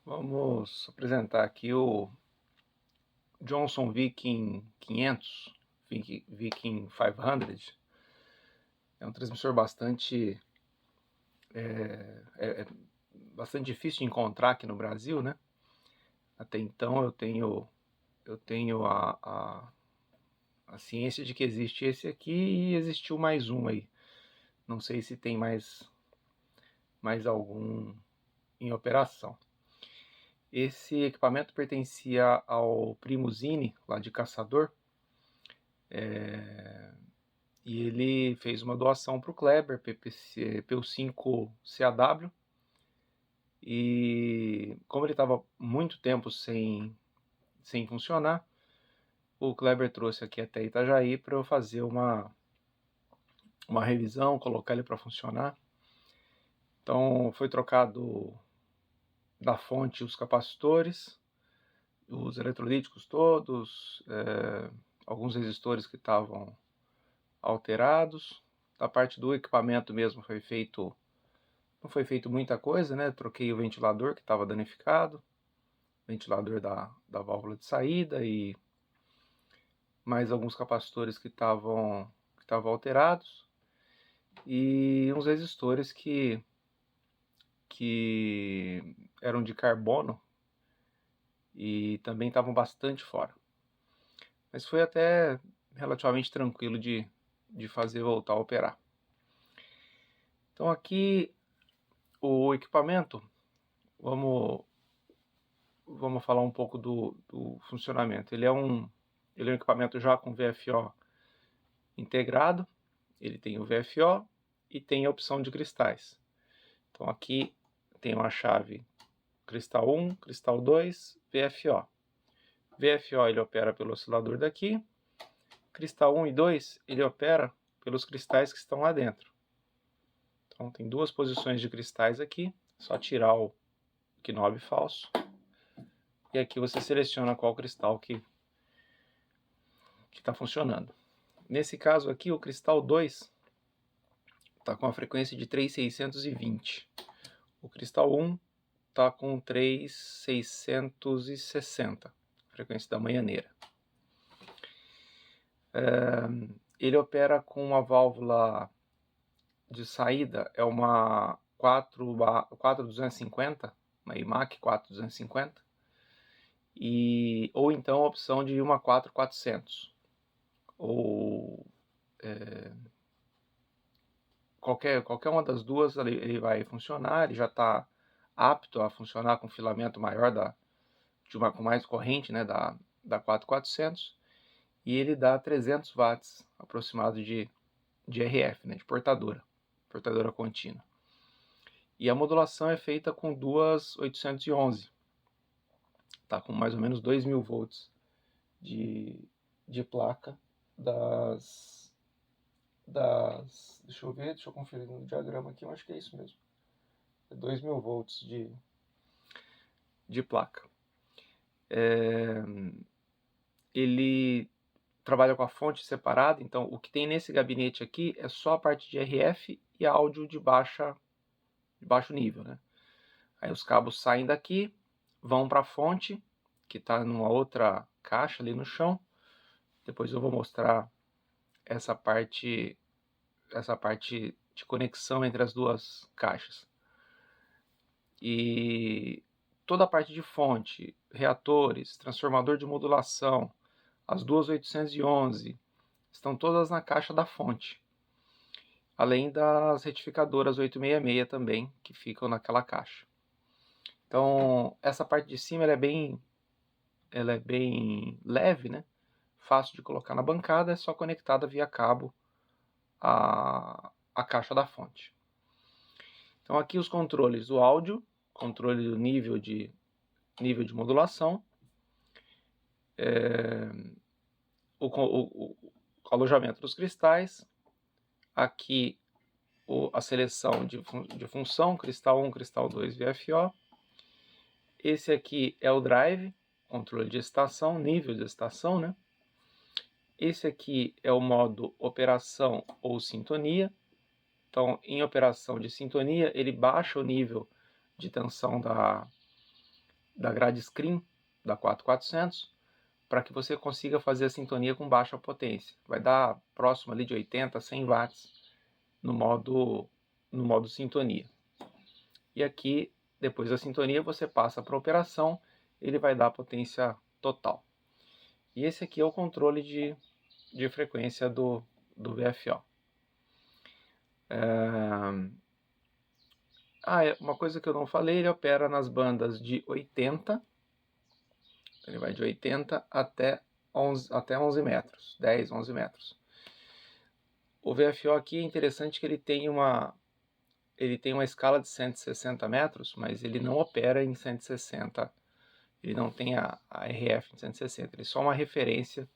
Vamos apresentar aqui o Johnson Viking 500, Viking 500. É um transmissor bastante difícil de encontrar aqui no Brasil, né? Até então eu tenho a ciência de que existe esse aqui e existiu mais um aí. Não sei se tem mais algum em operação. Esse equipamento pertencia ao primo Zine, lá de Caçador, e ele fez uma doação para o Kleber, PU5CAW, e como ele estava muito tempo sem funcionar, o Kleber trouxe aqui até Itajaí para eu fazer uma revisão, colocar ele para funcionar. Então foi trocado da fonte os capacitores, os eletrolíticos todos, alguns resistores que estavam alterados. Da parte do equipamento mesmo não foi feito muita coisa, né? Troquei o ventilador que estava danificado, ventilador da válvula de saída e mais alguns capacitores que estavam alterados e uns resistores que eram de carbono e também estavam bastante fora. Mas foi até relativamente tranquilo de fazer voltar a operar. Então aqui o equipamento, vamos falar um pouco do funcionamento. Ele é um equipamento já com VFO integrado, ele tem o VFO e tem a opção de cristais. Então aqui tem uma chave cristal 1, cristal 2, VFO. VFO ele opera pelo oscilador daqui, cristal 1 e 2 ele opera pelos cristais que estão lá dentro. Então tem duas posições de cristais aqui, só tirar o knob falso. E aqui você seleciona qual cristal que está funcionando. Nesse caso aqui, o cristal 2 está com a frequência de 3.620. O cristal 1 está com 3.660, frequência da manhãneira. Ele opera com uma válvula de saída, é uma 4250, uma IMAC 4250, ou então a opção de uma 4400, ou qualquer uma das duas ele vai funcionar. Ele já está apto a funcionar com filamento maior com mais corrente, né, da 4400, e ele dá 300 watts aproximado de RF, né, de portadora contínua. E a modulação é feita com duas 811, tá com mais ou menos 2.000 volts de placa deixa eu conferir no diagrama aqui, eu acho que é isso mesmo, 2.000 volts de placa. Ele trabalha com a fonte separada, então o que tem nesse gabinete aqui é só a parte de RF e áudio de baixo nível, né? Aí os cabos saem daqui, vão para a fonte, que está numa outra caixa ali no chão. Depois eu vou mostrar essa parte de conexão entre as duas caixas. E toda a parte de fonte, reatores, transformador de modulação, as duas 811 estão todas na caixa da fonte, além das retificadoras 866 também, que ficam naquela caixa. Então essa parte de cima ela é bem leve, né? Fácil de colocar na bancada, é só conectada via cabo a caixa da fonte. Então aqui os controles do áudio, controle do nível de modulação, o alojamento dos cristais, aqui a seleção de função, cristal 1, cristal 2, VFO. Esse aqui é o drive, controle de estação, nível de estação, né? Esse aqui é o modo operação ou sintonia. Então, em operação de sintonia, ele baixa o nível de tensão da grade screen da 4400, para que você consiga fazer a sintonia com baixa potência. Vai dar próximo ali de 80 a 100 watts no modo sintonia. E aqui, depois da sintonia, você passa para a operação, ele vai dar potência total. E esse aqui é o controle de frequência do VFO. Uma coisa que eu não falei, ele opera nas bandas de 80, ele vai de 80 até 11 metros, 10, 11 metros. O VFO aqui é interessante que ele tem uma escala de 160 metros, mas ele não opera em 160, ele não tem a RF em 160, ele é só uma referência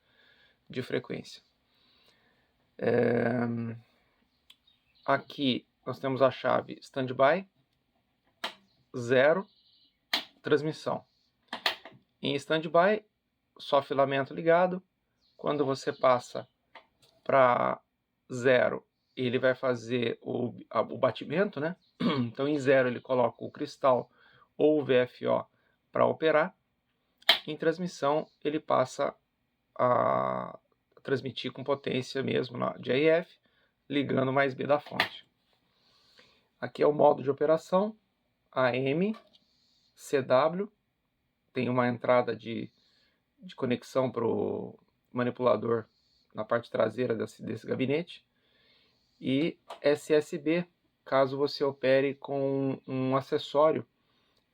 de frequência. Aqui nós temos a chave standby, 0, transmissão. Em standby, só filamento ligado. Quando você passa para 0, ele vai fazer o batimento, né? Então em 0 ele coloca o cristal ou o VFO para operar. Em transmissão ele passa a transmitir com potência mesmo de AF, ligando mais B da fonte. Aqui é o modo de operação, AM, CW, tem uma entrada de conexão para o manipulador na parte traseira desse gabinete, e SSB, caso você opere com um acessório,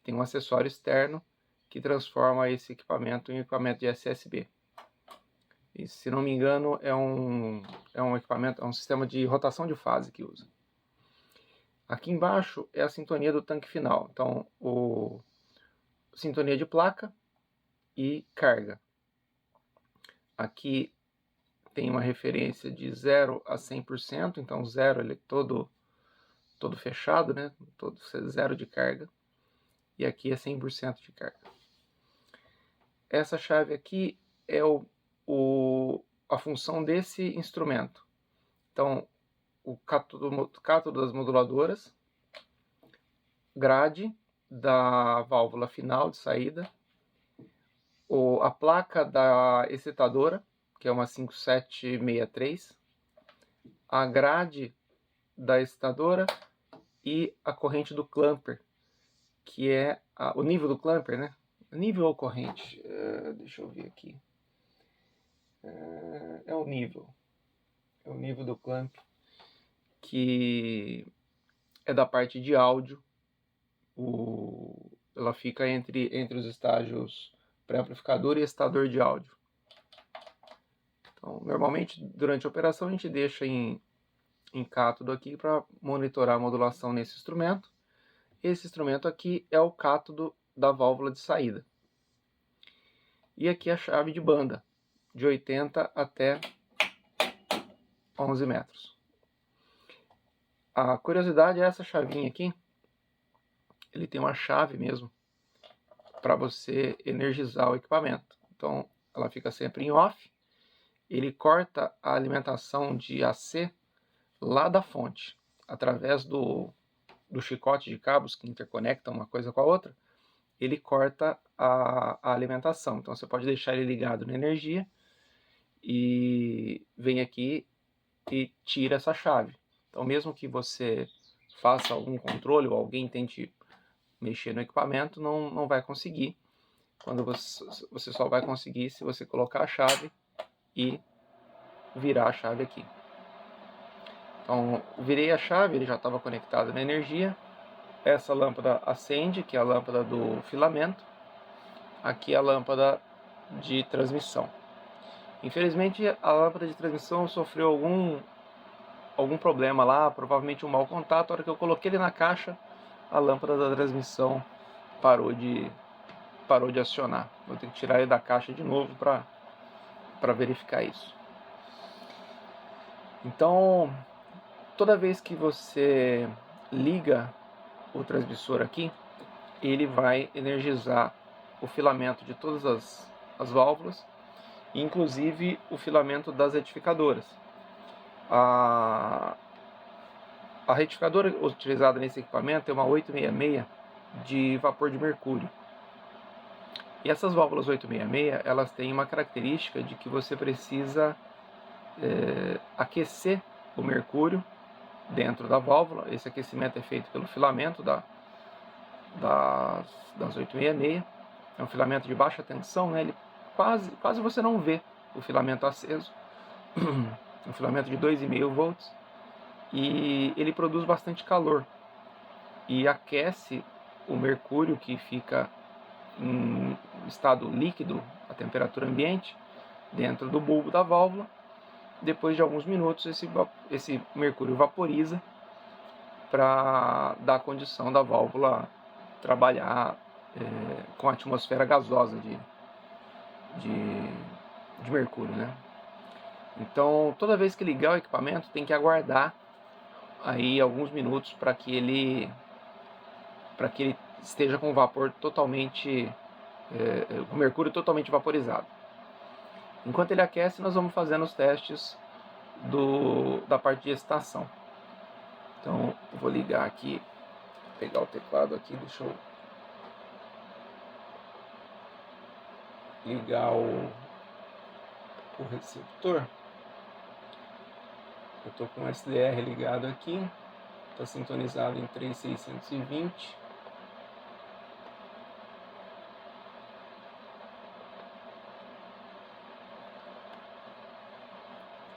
tem um acessório externo que transforma esse equipamento em equipamento de SSB. E, se não me engano, é um equipamento, é um sistema de rotação de fase que usa. Aqui embaixo é a sintonia do tanque final. Então, sintonia de placa e carga. Aqui tem uma referência de 0 a 100%, então 0 ele é todo fechado, né? Todo 0 de carga. E aqui é 100% de carga. Essa chave aqui é a função desse instrumento. Então, o cátodo das moduladoras, grade da válvula final de saída, a placa da excitadora, que é uma 5763, a grade da excitadora e a corrente do clamper, que é o nível do clamper, né? Nível ou corrente? Deixa eu ver aqui. É o nível. É o nível do clamper, que é da parte de áudio. Ela fica entre os estágios pré-amplificador e excitador de áudio. Então, normalmente, durante a operação, a gente deixa em cátodo aqui para monitorar a modulação nesse instrumento. Esse instrumento aqui é o cátodo da válvula de saída. E aqui a chave de banda, de 80 até 11 metros. A curiosidade é essa chavinha aqui. Ele tem uma chave mesmo para você energizar o equipamento. Então, ela fica sempre em off. Ele corta a alimentação de AC lá da fonte, através do chicote de cabos que interconectam uma coisa com a outra. Ele corta a alimentação. Então, você pode deixar ele ligado na energia e vem aqui e tira essa chave. Então, mesmo que você faça algum controle ou alguém tente mexer no equipamento, não vai conseguir. Quando você só vai conseguir se você colocar a chave e virar a chave aqui. Então, virei a chave, ele já estava conectado na energia. Essa lâmpada acende, que é a lâmpada do filamento. Aqui é a lâmpada de transmissão. Infelizmente, a lâmpada de transmissão sofreu algum problema lá, provavelmente um mau contato. A hora que eu coloquei ele na caixa, a lâmpada da transmissão parou de acionar. Vou ter que tirar ele da caixa de novo para verificar isso. Então, toda vez que você liga o transmissor aqui, ele vai energizar o filamento de todas as válvulas, inclusive o filamento das retificadoras. A retificadora utilizada nesse equipamento é uma 866 de vapor de mercúrio. E essas válvulas 866, elas têm uma característica de que você precisa aquecer o mercúrio dentro da válvula. Esse aquecimento é feito pelo filamento das 866. É um filamento de baixa tensão, né? Ele quase você não vê o filamento aceso. Um filamento de 2,5 volts. E ele produz bastante calor e aquece o mercúrio, que fica em estado líquido, a temperatura ambiente, dentro do bulbo da válvula. Depois de alguns minutos, esse mercúrio vaporiza para dar a condição da válvula trabalhar com a atmosfera gasosa de mercúrio, né? Então, toda vez que ligar o equipamento, tem que aguardar aí alguns minutos para que ele esteja com o vapor totalmente, o mercúrio totalmente vaporizado. Enquanto ele aquece, nós vamos fazendo os testes da parte de excitação. Então, eu vou ligar aqui, pegar o teclado aqui, deixa eu ligar o receptor. Eu estou com o SDR ligado aqui, está sintonizado em 3620.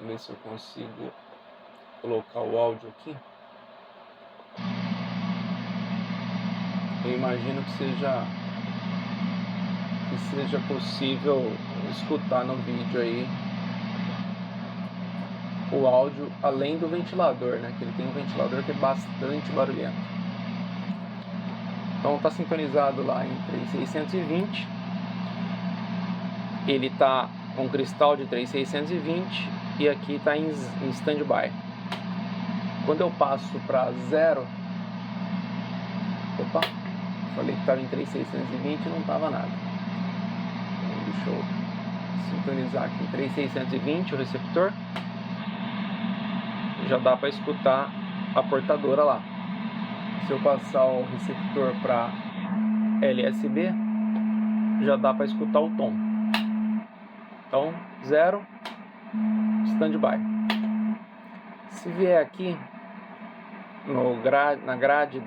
Vou ver se eu consigo colocar o áudio aqui. Eu imagino que seja possível escutar no vídeo aí o áudio além do ventilador, né? Que ele tem um ventilador que é bastante barulhento. Então está sintonizado lá em 3620. Ele está com cristal de 3620 e aqui está em standby. Quando eu passo para 0, falei que estava em 3620 e não estava nada. Então, deixa eu sintonizar aqui em 3620 o receptor. Já dá para escutar a portadora lá. Se eu passar o receptor para LSB, já dá para escutar o tom. Então, 0, standby. Se vier aqui na grade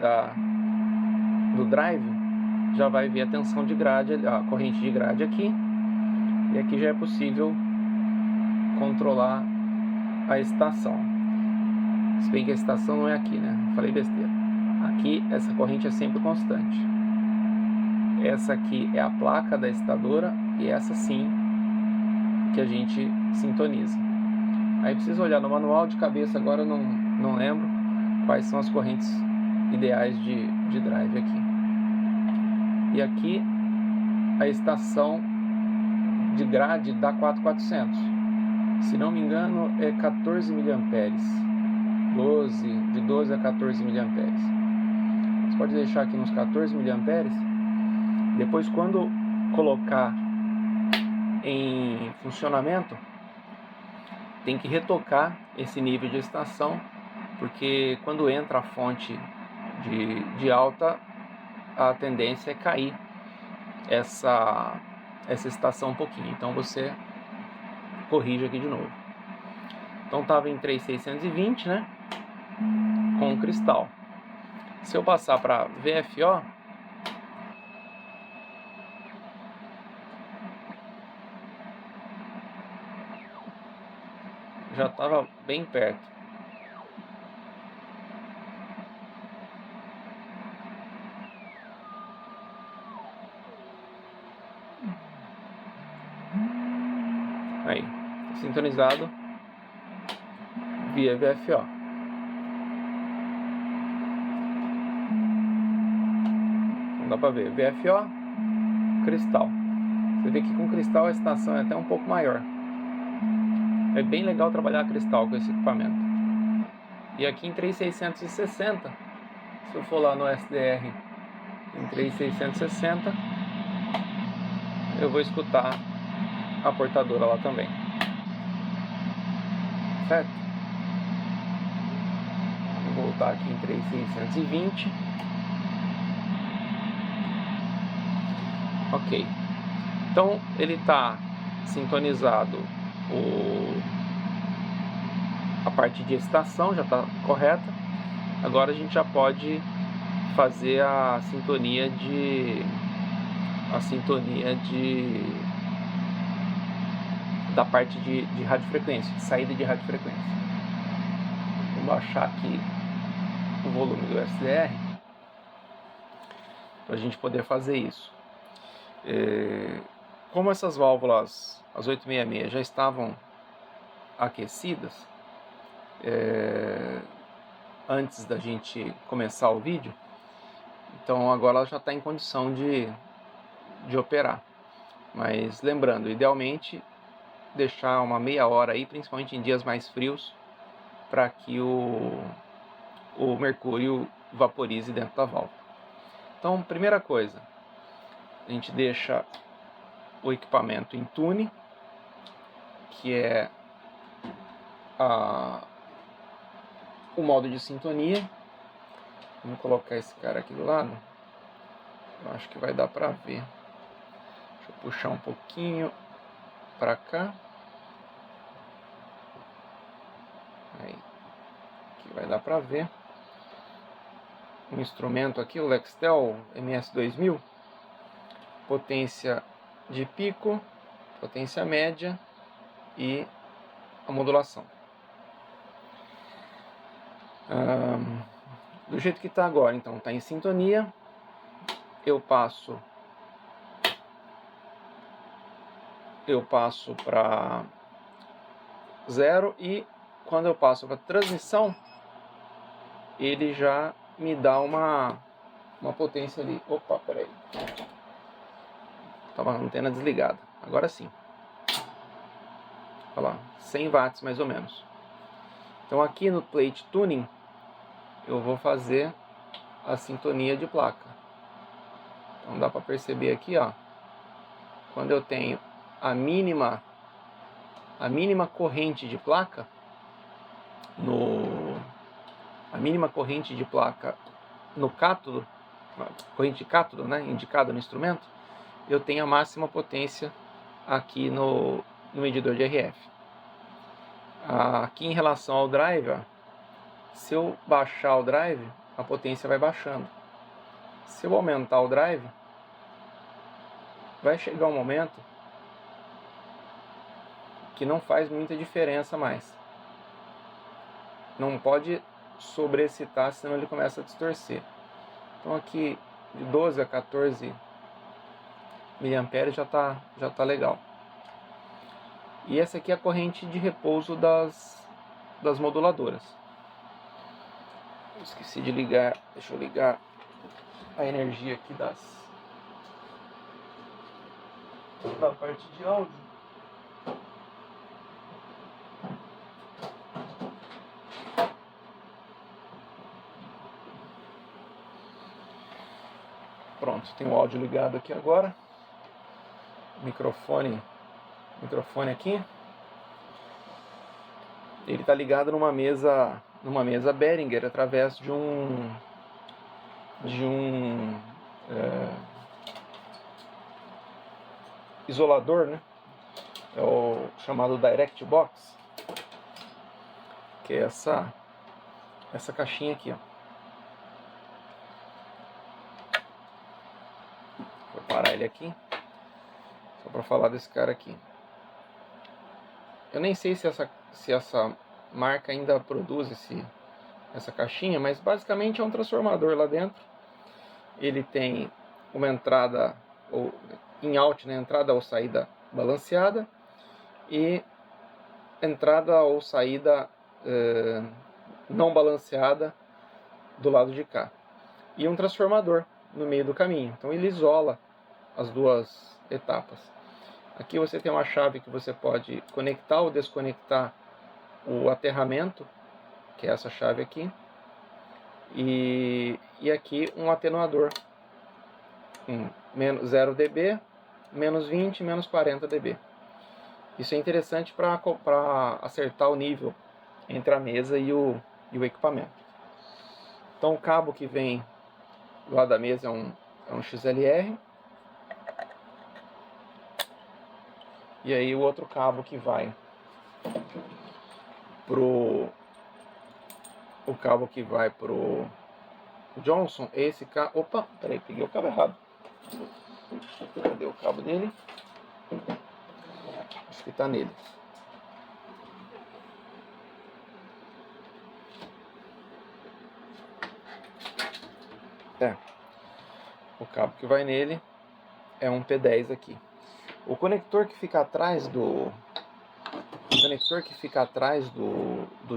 do drive, já vai ver a tensão de grade, a corrente de grade aqui. E aqui já é possível controlar a excitação. Se bem que a excitação não é aqui, né? Falei besteira. Aqui essa corrente é sempre constante. Essa aqui é a placa da excitadora e essa sim que a gente sintoniza. Aí precisa olhar no manual, de cabeça agora não lembro quais são as correntes ideais de drive aqui. E aqui a estação de grade da 4400. Se não me engano é 14 mA. De 12 a 14 mA. Você pode deixar aqui nos 14 mA. Depois, quando colocar em funcionamento, tem que retocar esse nível de excitação, porque quando entra a fonte de alta, a tendência é cair essa excitação um pouquinho. Então você corrige aqui de novo. Então estava em 3620, né? Com cristal. Se eu passar para VFO, já estava bem perto. Aí, sintonizado via VFO. Não dá para ver. VFO, cristal. Você vê que com cristal a excitação é até um pouco maior. É bem legal trabalhar cristal com esse equipamento. E aqui em 3660, se eu for lá no SDR em 3660, eu vou escutar a portadora lá também. Certo? Vou voltar aqui em 3620. Ok. Então ele está sintonizado, a parte de excitação já está correta. Agora a gente já pode fazer a sintonia da parte de radiofrequência, de saída de radiofrequência. Vou baixar aqui o volume do SDR para a gente poder fazer isso. Como essas válvulas, as 866, já estavam aquecidas antes da gente começar o vídeo, então agora ela já está em condição de operar. Mas lembrando, idealmente deixar uma meia hora aí, principalmente em dias mais frios, para que o mercúrio vaporize dentro da válvula. Então, primeira coisa, a gente deixa o equipamento em tune, que é o modo de sintonia. Vamos colocar esse cara aqui do lado. Eu acho que vai dar para ver. Deixa eu puxar um pouquinho para cá. Aí, aqui vai dar para ver. Um instrumento aqui, o Lextel MS2000. Potência de pico, potência média e a modulação. Do jeito que está agora, então, está em sintonia. Eu passo para 0 e quando eu passo para transmissão, ele já me dá uma potência ali. Opa, peraí. Estava a antena desligada. Agora sim. Olha lá, 100 watts mais ou menos. Então aqui no plate tuning eu vou fazer a sintonia de placa. Então dá para perceber aqui, ó, quando eu tenho a mínima corrente de placa no cátodo, corrente de cátodo, né, indicada no instrumento, eu tenho a máxima potência aqui no medidor de RF. Aqui em relação ao drive, se eu baixar o drive, a potência vai baixando. Se eu aumentar o drive, vai chegar um momento que não faz muita diferença mais. Não pode sobreexcitar, senão ele começa a distorcer. Então aqui de 12 a 14 mA já tá legal. E essa aqui é a corrente de repouso das moduladoras. Eu esqueci de ligar, deixa eu ligar a energia aqui da parte de áudio. Pronto, tem o áudio ligado aqui agora. Microfone aqui. Ele está ligado numa mesa Behringer através de um isolador, né? É o chamado Direct Box, que é essa caixinha aqui, ó. Vou parar ele aqui só para falar desse cara aqui. Eu nem sei se essa marca ainda produz essa caixinha, mas basicamente é um transformador lá dentro. Ele tem uma entrada in-out, né, entrada ou saída balanceada, e entrada ou saída não balanceada do lado de cá, e um transformador no meio do caminho. Então ele isola as duas etapas. Aqui você tem uma chave que você pode conectar ou desconectar o aterramento, que é essa chave aqui, e aqui um atenuador, 0 dB, menos 20, menos 40 dB. Isso é interessante para acertar o nível entre a mesa e o equipamento. Então o cabo que vem do lado da mesa é um XLR. E aí o outro cabo que vai pro Johnson, esse cabo. Opa, peraí, peguei o cabo errado. Cadê o cabo dele? Acho que tá nele. O cabo que vai nele é um P10 aqui. O conector que fica atrás do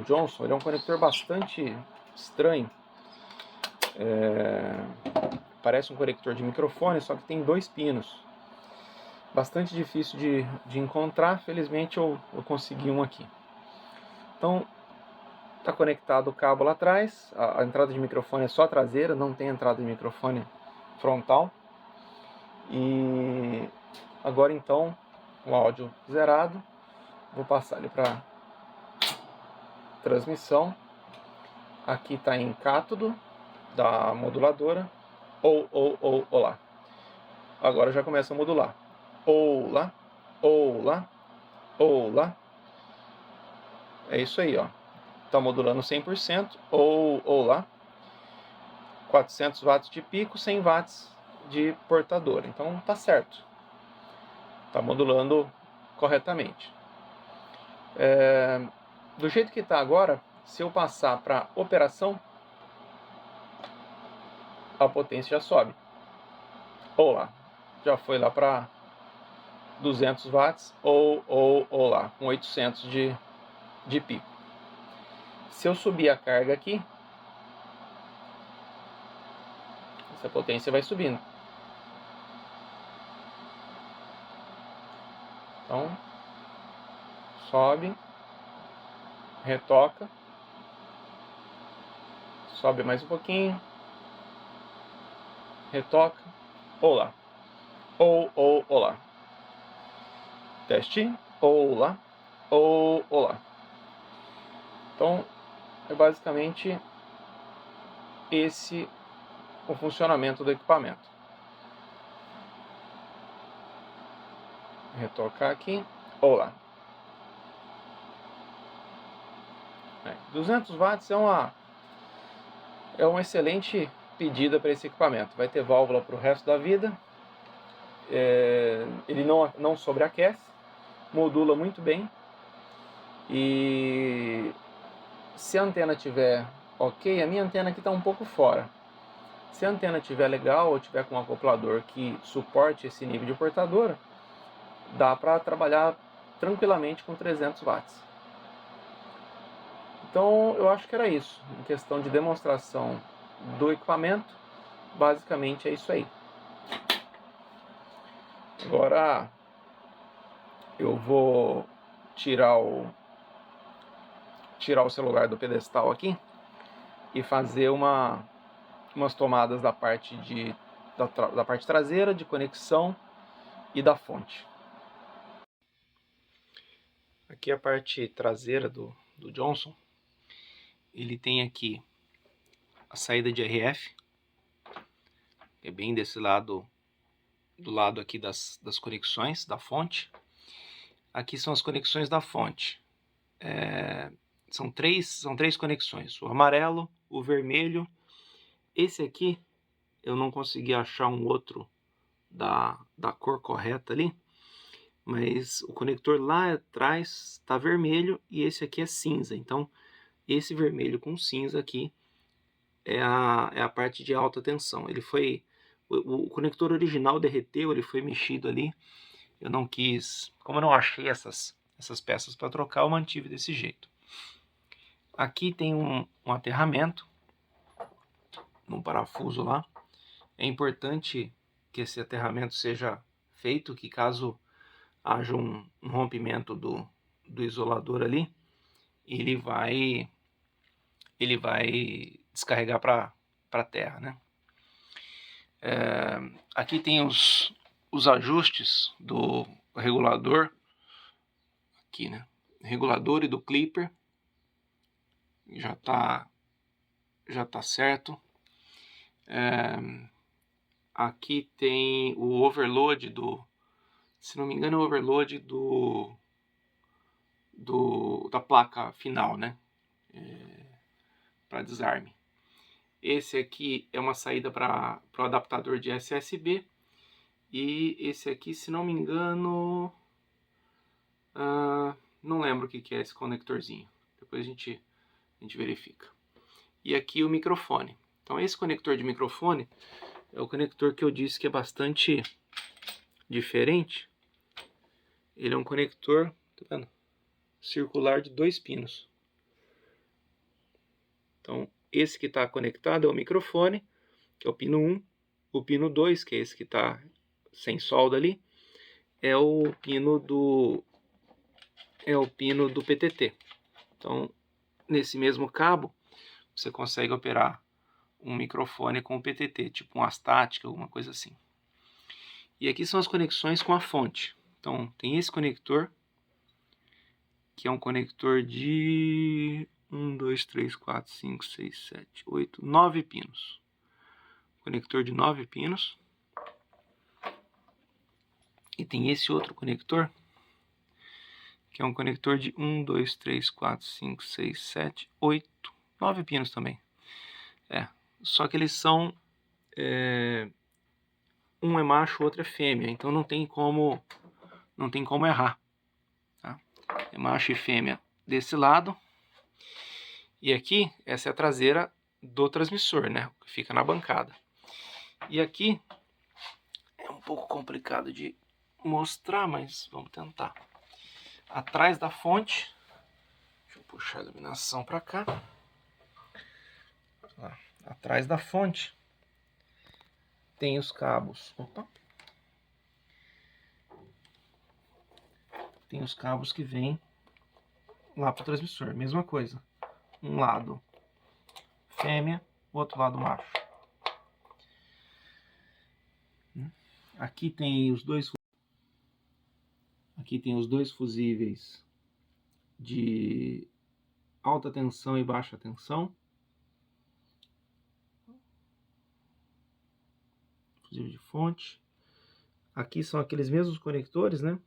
Johnson, ele é um conector bastante estranho. Parece um conector de microfone, só que tem 2 pinos. Bastante difícil de encontrar, felizmente eu consegui um aqui. Então, está conectado o cabo lá atrás, a entrada de microfone é só traseira, não tem entrada de microfone frontal. E agora então, o áudio zerado, vou passar ele para transmissão. Aqui está em cátodo da moduladora, olá. Agora já começa a modular. Olá, olá, olá. É isso aí, ó. Tá modulando 100%, olá. 400 watts de pico, 100 watts de portador. Então tá certo. Tá modulando corretamente. Do jeito que tá agora, se eu passar para operação, a potência já sobe. Olá. Já foi lá para 200 watts, olá, com 800 de pico. Se eu subir a carga aqui, essa potência vai subindo. Então, sobe, retoca, sobe mais um pouquinho, retoca, olá, olá. Teste, olá, olá. Então, é basicamente esse o funcionamento do equipamento. Retocar aqui, olá. 200 watts é uma excelente pedida para esse equipamento. Vai ter válvula para o resto da vida. Ele não sobreaquece, modula muito bem. E se a antena tiver ok, a minha antena aqui está um pouco fora. Se a antena estiver legal ou tiver com um acoplador que suporte esse nível de portadora, dá para trabalhar tranquilamente com 300 watts. Então eu acho que era isso. Em questão de demonstração do equipamento, basicamente é isso aí. Agora eu vou tirar o celular do pedestal aqui e fazer umas tomadas da parte traseira, de conexão e da fonte. Aqui a parte traseira do Johnson. Ele tem aqui a saída de RF, é bem desse lado, do lado aqui das conexões da fonte. Aqui são as conexões da fonte. São três conexões, o amarelo, o vermelho. Esse aqui eu não consegui achar um outro da cor correta ali, mas o conector lá atrás está vermelho e esse aqui é cinza. Então esse vermelho com cinza aqui é a parte de alta tensão. O conector original derreteu, ele foi mexido ali. Eu não quis, como eu não achei essas peças para trocar, eu mantive desse jeito. Aqui tem um aterramento num parafuso lá. É importante que esse aterramento seja feito, que caso haja um rompimento do isolador ali, ele vai descarregar para a terra, né? Aqui tem os ajustes do regulador, aqui, né? Regulador e do clipper, já tá certo. Aqui tem o overload se não me engano, é o overload da placa final, né? Para desarme. Esse aqui é uma saída para o adaptador de SSB. E esse aqui, se não me engano, não lembro o que é esse conectorzinho. Depois a gente verifica. E aqui o microfone. Então esse conector de microfone é o conector que eu disse que é bastante diferente. Ele é um conector, tá vendo? Circular de 2 pinos. Então esse que está conectado é o microfone, que é o pino 1. O pino 2, que é esse que está sem solda ali, é o pino do PTT. Então nesse mesmo cabo você consegue operar um microfone com o PTT, tipo um Astática, alguma coisa assim. E aqui são as conexões com a fonte. Então tem esse conector, que é um conector de 1, 2, 3, 4, 5, 6, 7, 8, 9 pinos. Conector de 9 pinos. E tem esse outro conector, que é um conector de 1, 2, 3, 4, 5, 6, 7, 8, 9 pinos também. Só que eles são... um é macho, o outro é fêmea, então não tem como errar. Tá? É macho e fêmea desse lado. E aqui, essa é a traseira do transmissor, né? Que fica na bancada. E aqui é um pouco complicado de mostrar, mas vamos tentar. Atrás da fonte, deixa eu puxar a iluminação para cá. Lá, atrás da fonte tem os cabos. Tem os cabos que vêm lá para o transmissor. Mesma coisa. Um lado fêmea, outro lado macho. Aqui tem os dois fusíveis de alta tensão e baixa tensão. Fusível de fonte. Aqui são aqueles mesmos conectores, né?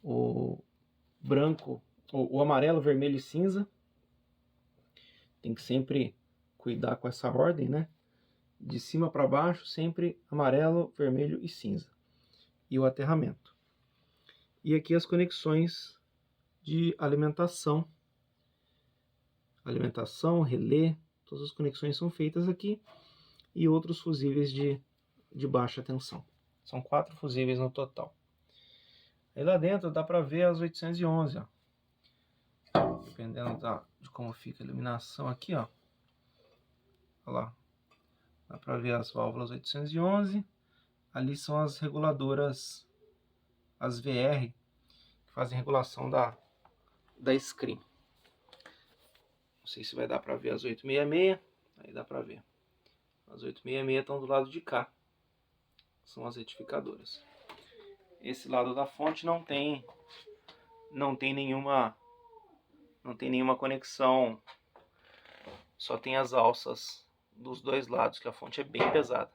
O branco, o amarelo, vermelho e cinza. Tem que sempre cuidar com essa ordem, né? De cima para baixo, sempre amarelo, vermelho e cinza. E o aterramento. E aqui as conexões de alimentação. Alimentação, relé, todas as conexões são feitas aqui. E outros fusíveis de baixa tensão. São 4 fusíveis no total. Aí lá dentro dá para ver as 811, ó. Dependendo de como fica a iluminação aqui, ó. Olha lá. Dá para ver as válvulas 811. Ali são as reguladoras, as VR, que fazem regulação da screen. Não sei se vai dar para ver as 866. Aí dá para ver. As 866 estão do lado de cá. São as retificadoras. Esse lado da fonte não tem nenhuma conexão. Só tem as alças dos dois lados, que a fonte é bem pesada.